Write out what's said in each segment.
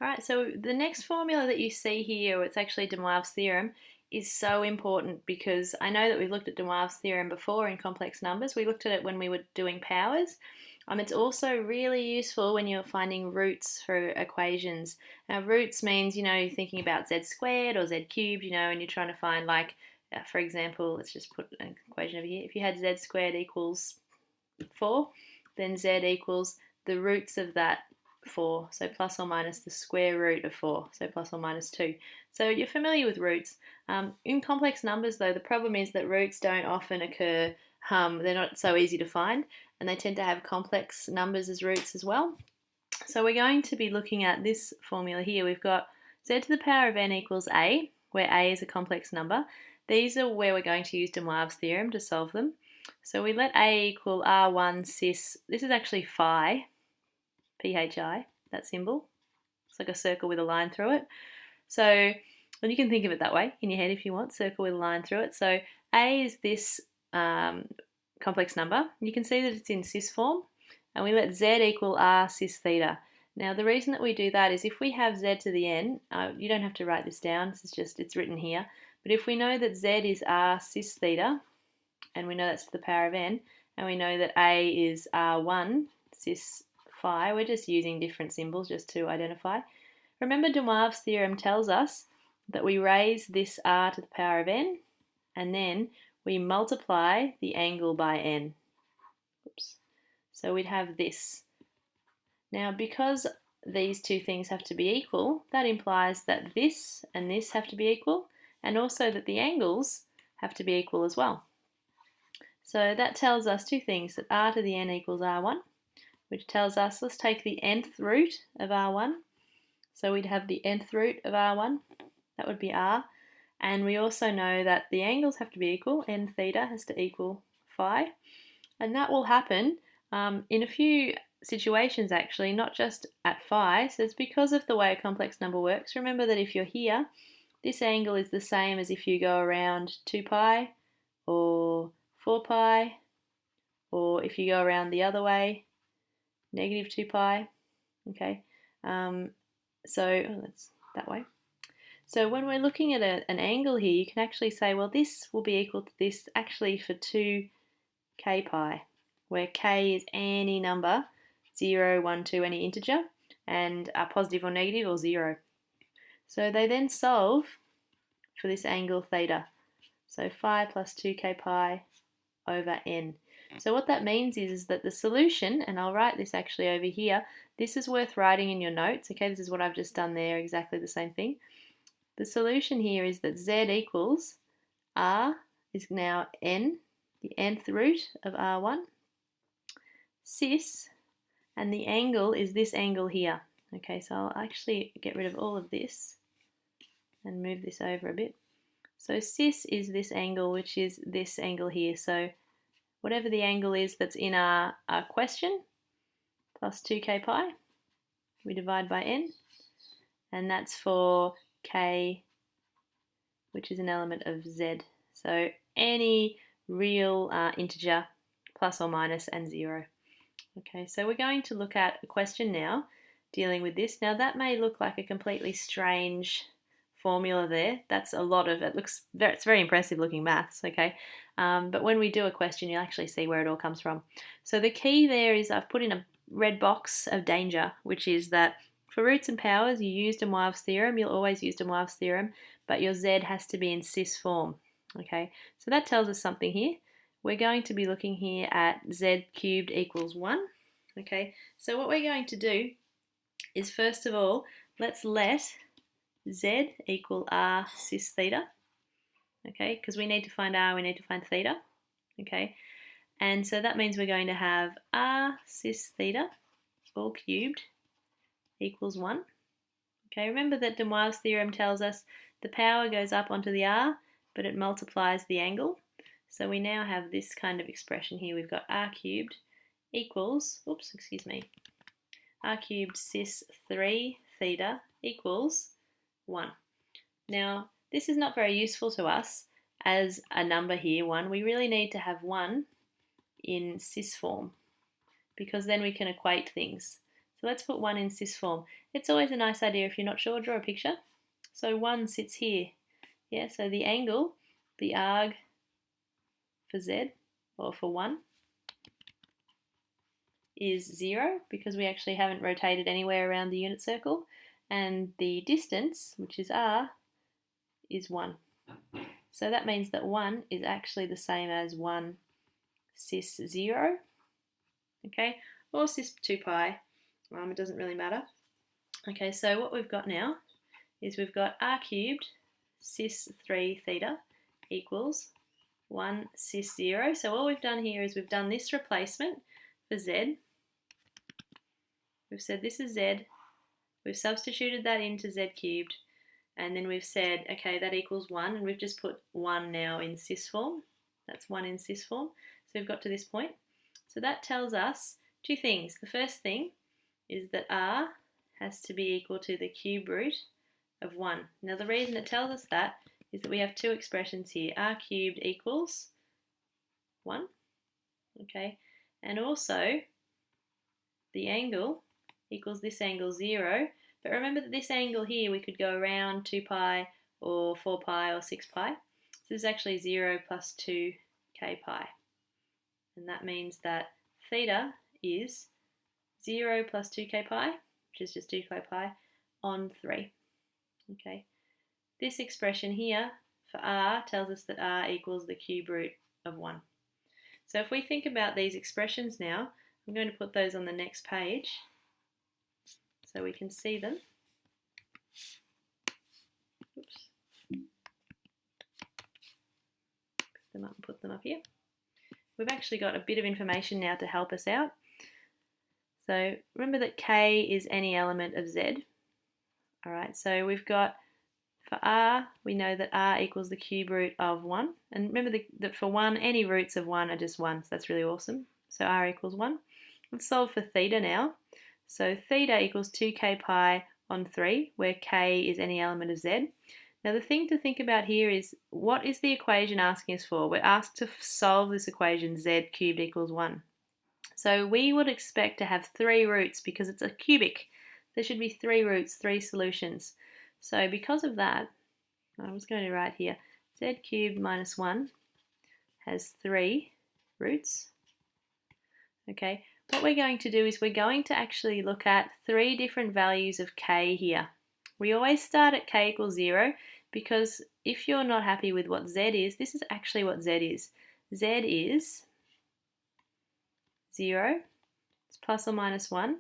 Alright, so the next formula that you see here, it's actually de Moivre's theorem, is so important because I know that we've looked at de Moivre's theorem before in complex numbers. We looked at it when we were doing powers. It's also really useful when you're finding roots for equations. Now, roots means, you're thinking about z squared or z cubed, and you're trying to find, like, for example, let's just put an equation over here. If you had z squared equals 4, then z equals the roots of that 4, so plus or minus the square root of 4, so plus or minus 2. So you're familiar with roots. In complex numbers, though, the problem is that roots don't often occur. They're not so easy to find, and they tend to have complex numbers as roots as well. So we're going to be looking at this formula here. We've got z to the power of n equals a, where a is a complex number. These are where we're going to use de Moivre's theorem to solve them. So we let a equal r1 cis, this is actually phi, phi, that symbol. It's like a circle with a line through it. So, and you can think of it that way in your head if you want, circle with a line through it. So a is this complex number. You can see that it's in cis form, and we let z equal r cis theta. Now the reason that we do that is if we have z to the n, you don't have to write this down, this is just, it's written here, but if we know that z is r cis theta, and we know that's to the power of n, and we know that a is r1 cis phi, we're just using different symbols just to identify. Remember, de Moivre's theorem tells us that we raise this r to the power of n, and then we multiply the angle by n. Oops. So we'd have this. Now, because these two things have to be equal, that implies that this and this have to be equal, and also that the angles have to be equal as well. So that tells us two things, that r to the n equals r1, which tells us, let's take the nth root of r1. So we'd have the nth root of r1, that would be r. And we also know that the angles have to be equal, n theta has to equal phi. And that will happen in a few situations actually, not just at phi. So it's because of the way a complex number works. Remember that if you're here, this angle is the same as if you go around 2 pi or 4 pi, or if you go around the other way, negative 2 pi, okay? So that's that way. So when we're looking at an angle here, you can actually say, well, this will be equal to this actually for 2k pi, where k is any number, 0, 1, 2, any integer, and positive or negative or 0. So they then solve for this angle theta. So phi plus 2k pi over n. So what that means is that the solution, and I'll write this actually over here, this is worth writing in your notes, okay, this is what I've just done there, exactly the same thing. The solution here is that z equals r is now n, the nth root of r1, cis, and the angle is this angle here. Okay, so I'll actually get rid of all of this and move this over a bit. So cis is this angle, which is this angle here. So whatever the angle is that's in our question, plus 2k pi, we divide by n, and that's for k, which is an element of z. So any real integer, plus or minus, and 0. Okay, so we're going to look at a question now dealing with this. Now that may look like a completely strange formula there. That's a lot of, it's very impressive looking maths, okay? But when we do a question, you'll actually see where it all comes from. So the key there is I've put in a red box of danger, which is that for roots and powers, you use de Moivre's theorem. You'll always use de Moivre's theorem, but your z has to be in cis form, okay? So that tells us something here. We're going to be looking here at z cubed equals 1, okay? So what we're going to do is, first of all, let's let z equal r cis theta, okay? Because we need to find r, we need to find theta, okay? And so that means we're going to have r cis theta, all cubed, equals 1. Okay, remember that de Moivre's theorem tells us the power goes up onto the r, but it multiplies the angle. So we now have this kind of expression here. We've got r cubed equals, r cubed cis 3 theta equals 1. Now, this is not very useful to us as a number here, 1. We really need to have 1 in cis form, because then we can equate things. So let's put 1 in cis form. It's always a nice idea, if you're not sure, draw a picture. So 1 sits here. Yeah, so the angle, the arg for Z, or for 1, is 0 because we actually haven't rotated anywhere around the unit circle, and the distance, which is r, is 1. So that means that 1 is actually the same as 1 cis 0, okay, or cis 2 pi, it doesn't really matter. Okay, so what we've got now is we've got r cubed cis 3 theta equals 1 cis 0. So all we've done here is we've done this replacement for Z. We've said this is Z. We've substituted that into Z cubed. And then we've said, okay, that equals 1. And we've just put 1 now in cis form. That's 1 in cis form. So we've got to this point. So that tells us two things. The first thing is that R has to be equal to the cube root of 1. Now the reason it tells us that is that we have two expressions here. R cubed equals 1. Okay. And also the angle equals this angle 0. But remember that this angle here, we could go around 2 pi or 4 pi or 6 pi. So this is actually 0 plus 2 k pi. And that means that theta is 0 plus 2 k pi, which is just 2 k pi, on 3. Okay. This expression here for r tells us that r equals the cube root of 1. So if we think about these expressions now, I'm going to put those on the next page so we can see them. Oops. Pick them up and put them up here. We've actually got a bit of information now to help us out. So remember that k is any element of Z. Alright, so we've got, for r, we know that r equals the cube root of 1. And remember that for 1, any roots of 1 are just 1, so that's really awesome. So r equals 1. Let's solve for theta now. So theta equals 2k pi on 3, where k is any element of Z. Now the thing to think about here is, what is the equation asking us for? We're asked to solve this equation, z cubed equals 1. So we would expect to have 3 roots because it's a cubic. There should be 3 roots, 3 solutions. So because of that, I was going to write here, z cubed minus 1 has 3 roots. Okay, what we're going to do is we're going to actually look at 3 different values of k here. We always start at k equals 0 because if you're not happy with what z is, this is actually what z is. Z is 0, it's plus or minus 1,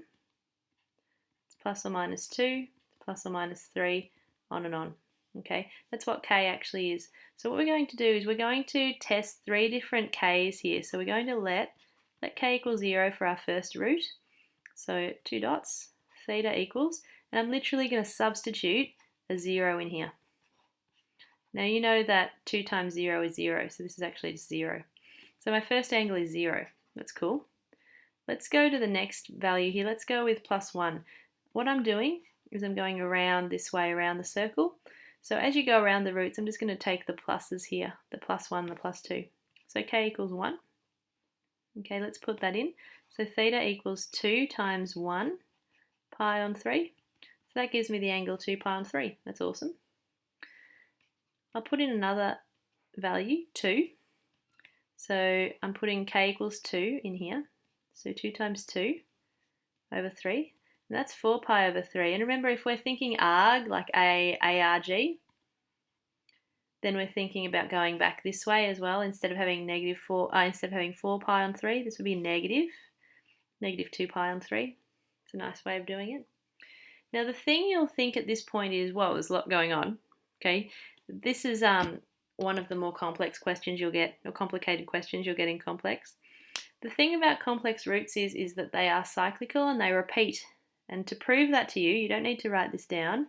it's plus or minus 2, it's plus or minus 3, on and on. Okay, that's what k actually is. So what we're going to do is we're going to test 3 different k's here. So we're going to let k equal 0 for our first root. So 2 dots, theta equals, and I'm literally going to substitute a 0 in here. Now you know that 2 times 0 is 0, so this is actually just 0. So my first angle is 0. That's cool. Let's go to the next value here. Let's go with plus 1. What I'm doing is I'm going around this way around the circle. So as you go around the roots, I'm just going to take the pluses here, the plus 1, the plus 2. So k equals 1. Okay, let's put that in. So theta equals 2 times 1 pi on 3. So that gives me the angle 2 pi on 3. That's awesome. I'll put in another value, 2. So I'm putting k equals 2 in here. So 2 times 2 over 3. And that's 4 pi over 3. And remember, if we're thinking arg, like ARG, then we're thinking about going back this way as well. Instead of having instead of having 4 pi on 3, this would be negative 2 pi on 3. It's a nice way of doing it. Now the thing you'll think at this point is, whoa, there's a lot going on. Okay, this is one of the more complex questions you'll get, or complicated questions you'll get in complex. The thing about complex roots is that they are cyclical and they repeat. And to prove that to you, you don't need to write this down.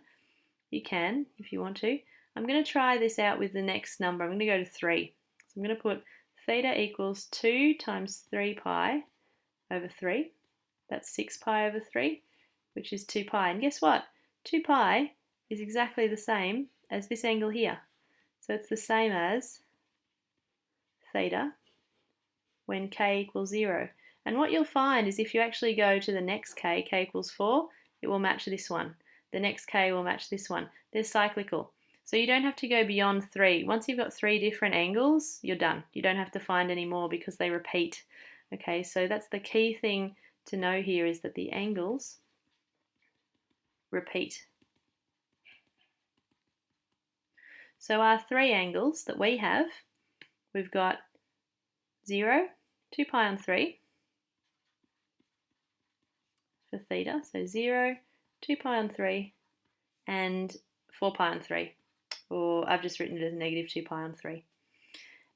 You can if you want to. I'm going to try this out with the next number. I'm going to go to 3. So I'm going to put theta equals 2 times 3 pi over 3. That's 6 pi over 3, which is 2 pi. And guess what? 2 pi is exactly the same as this angle here. So it's the same as theta when k equals 0. And what you'll find is if you actually go to the next k equals 4, it will match this one. The next k will match this one. They're cyclical. So you don't have to go beyond 3. Once you've got 3 different angles, you're done. You don't have to find any more because they repeat. Okay, so that's the key thing to know here, is that the angles repeat. So our 3 angles that we have, we've got 0, 2 pi on 3 for theta. So 0, 2 pi on 3 and 4 pi on 3. Or I've just written it as negative 2 pi on 3.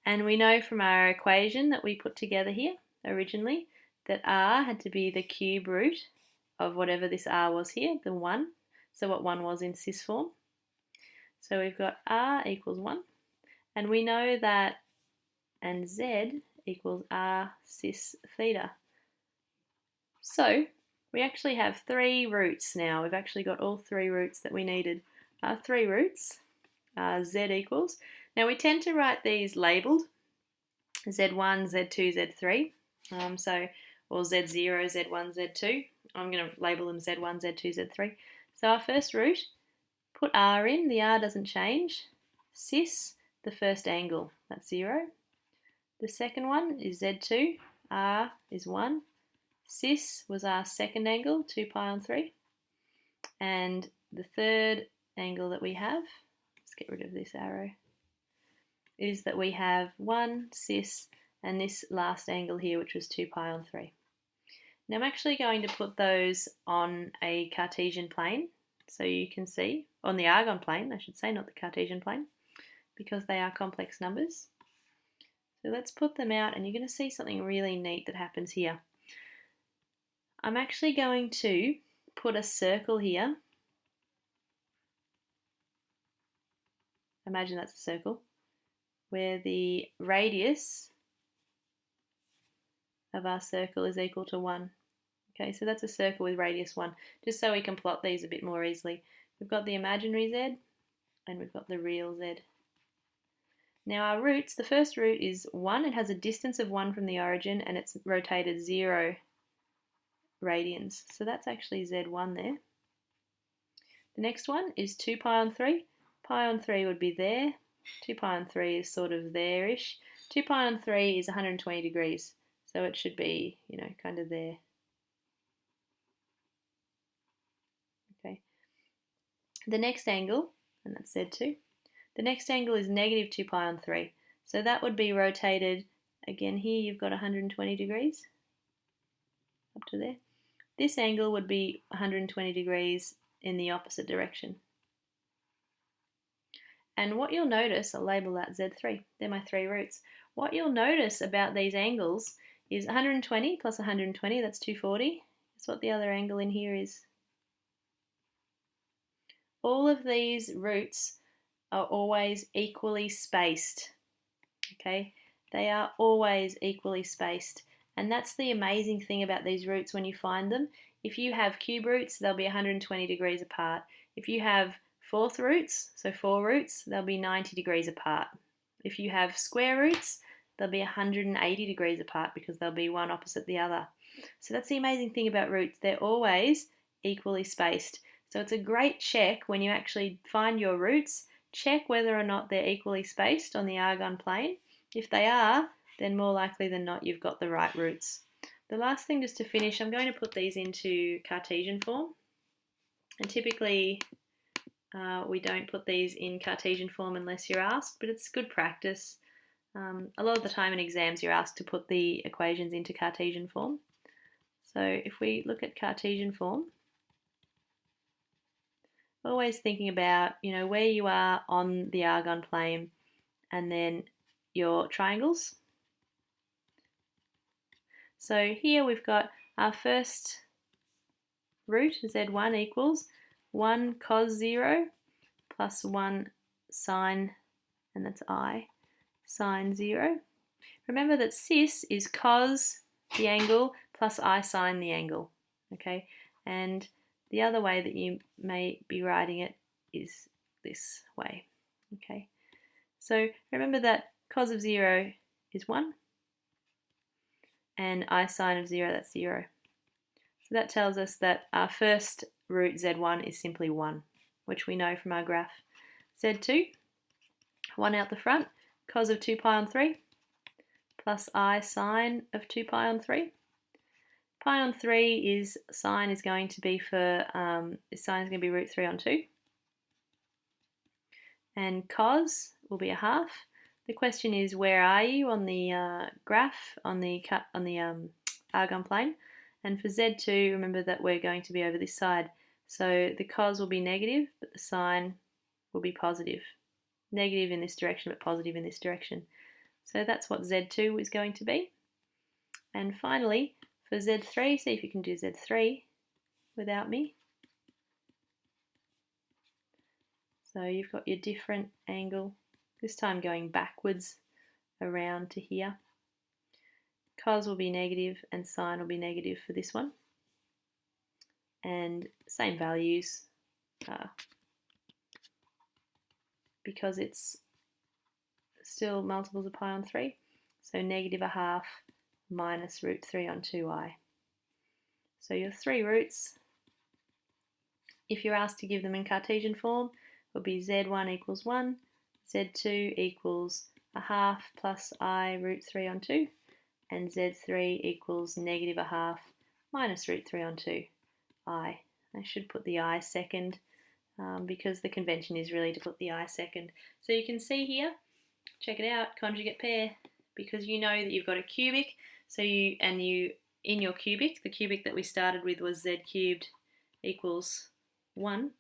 And we know from our equation that we put together here originally that r had to be the cube root of whatever this r was here, the 1. So what 1 was in cis form. So we've got r equals 1. And we know that, and z equals r cis theta. So we actually have 3 roots now. We've actually got all 3 roots that we needed. Our 3 roots are z equals. Now we tend to write these labelled, z1, z2, z3. Or z0, z1, z2. I'm going to label them z1, z2, z3. So our first root, put r in, the r doesn't change. Cis, the first angle, that's 0. The second one is z2, r is 1. Cis was our second angle, 2 pi on 3. And the third angle that we have, let's get rid of this arrow, is that we have 1 cis and this last angle here, which was 2 pi on 3. Now I'm actually going to put those on a Cartesian plane, so you can see, on the argon plane, I should say, not the Cartesian plane, because they are complex numbers. So let's put them out, and you're going to see something really neat that happens here. I'm actually going to put a circle here. Imagine that's a circle, where the radius of our circle is equal to 1. Okay, so that's a circle with radius 1, just so we can plot these a bit more easily. We've got the imaginary z, and we've got the real z. Now our roots, the first root is 1. It has a distance of 1 from the origin, and it's rotated 0 radians. So that's actually z1 there. The next one is 2 pi on 3. Pi on 3 would be there. 2 pi on 3 is sort of there-ish. 2 pi on 3 is 120 degrees. So it should be, kind of there. Okay. The next angle, and that's Z2, the next angle is negative 2 pi on 3. So that would be rotated, again here you've got 120 degrees, up to there. This angle would be 120 degrees in the opposite direction. And what you'll notice, I'll label that Z3, they're my 3 roots. What you'll notice about these angles is 120 plus 120, that's 240. That's what the other angle in here is. All of these roots are always equally spaced, okay? They are always equally spaced. And that's the amazing thing about these roots when you find them. If you have cube roots, they'll be 120 degrees apart. If you have fourth roots, so 4 roots, they'll be 90 degrees apart. If you have square roots, they'll be 180 degrees apart because they'll be one opposite the other. So that's the amazing thing about roots. They're always equally spaced. So it's a great check when you actually find your roots. Check whether or not they're equally spaced on the argon plane. If they are, then more likely than not you've got the right roots. The last thing just to finish, I'm going to put these into Cartesian form. And typically we don't put these in Cartesian form unless you're asked, but it's good practice. A lot of the time in exams you're asked to put the equations into Cartesian form. So if we look at Cartesian form, always thinking about, where you are on the argon plane and then your triangles. So here we've got our first root, z1 equals 1 cos 0 plus 1 sine, and that's I, sine 0. Remember that cis is cos the angle plus I sine the angle, okay? And the other way that you may be writing it is this way, okay? So remember that cos of 0 is 1, and I sine of 0, that's 0. So that tells us that our first root z1 is simply 1, which we know from our graph. z2, 1 out the front, cos of 2 pi on 3, plus I sine of 2 pi on 3. Pi on 3 is, sine is going to be sine is going to be root 3 on 2. And cos will be a half. The question is, where are you on the graph, on the argon plane? And for Z2, remember that we're going to be over this side. So the cos will be negative, but the sine will be positive. Negative in this direction, but positive in this direction. So that's what Z2 is going to be. And finally, for Z3, see if you can do Z3 without me. So you've got your different angle, this time going backwards around to here. Cos will be negative and sine will be negative for this one. And same values because it's still multiples of pi on 3. So negative a half minus root 3 on 2i. So your three roots, if you're asked to give them in Cartesian form, will be z1 equals 1, z2 equals a half plus I root 3 on 2, and z3 equals negative a half minus root 3 on 2, I. I should put the I second because the convention is really to put the I second. So you can see here, check it out, conjugate pair, because you know that you've got a cubic, so in your cubic, the cubic that we started with was z cubed equals 1.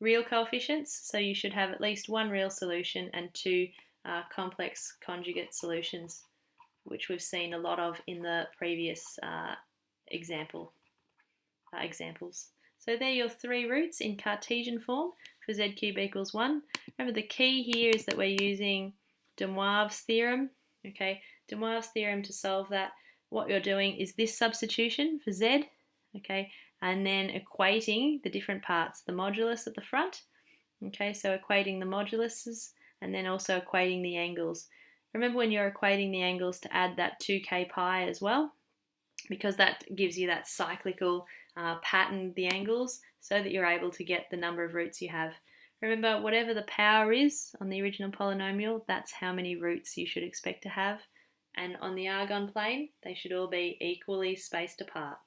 Real coefficients, so you should have at least one real solution and two complex conjugate solutions, which we've seen a lot of in the previous examples. So they're your three roots in Cartesian form for z cubed equals 1. Remember, the key here is that we're using de Moivre's theorem. Okay, de Moivre's theorem to solve that. What you're doing is this substitution for z, okay, and then equating the different parts, the modulus at the front, okay, so equating the moduluses and then also equating the angles. Remember, when you're equating the angles, to add that 2k pi as well, because that gives you that cyclical pattern, the angles, so that you're able to get the number of roots you have. Remember, whatever the power is on the original polynomial, that's how many roots you should expect to have. And on the argon plane, they should all be equally spaced apart.